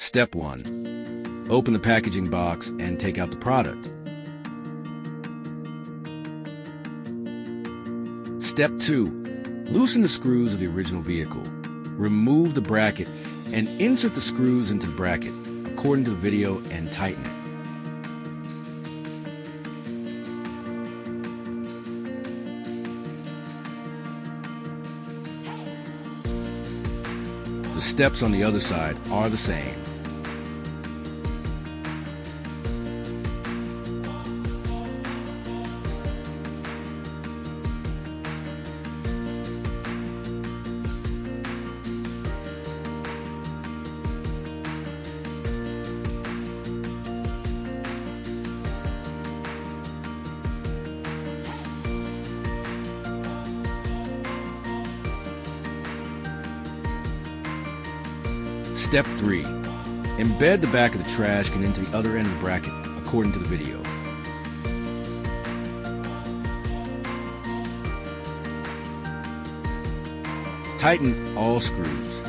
Step 1. Open the packaging box and take out the product. Step 2. Loosen the screws of the original vehicle. Remove the bracket and insert the screws into the bracket according to the video and tighten it. The steps on the other side are the same. Step 3. Embed the back of the trash can into the other end of the bracket, according to the video. Tighten all screws.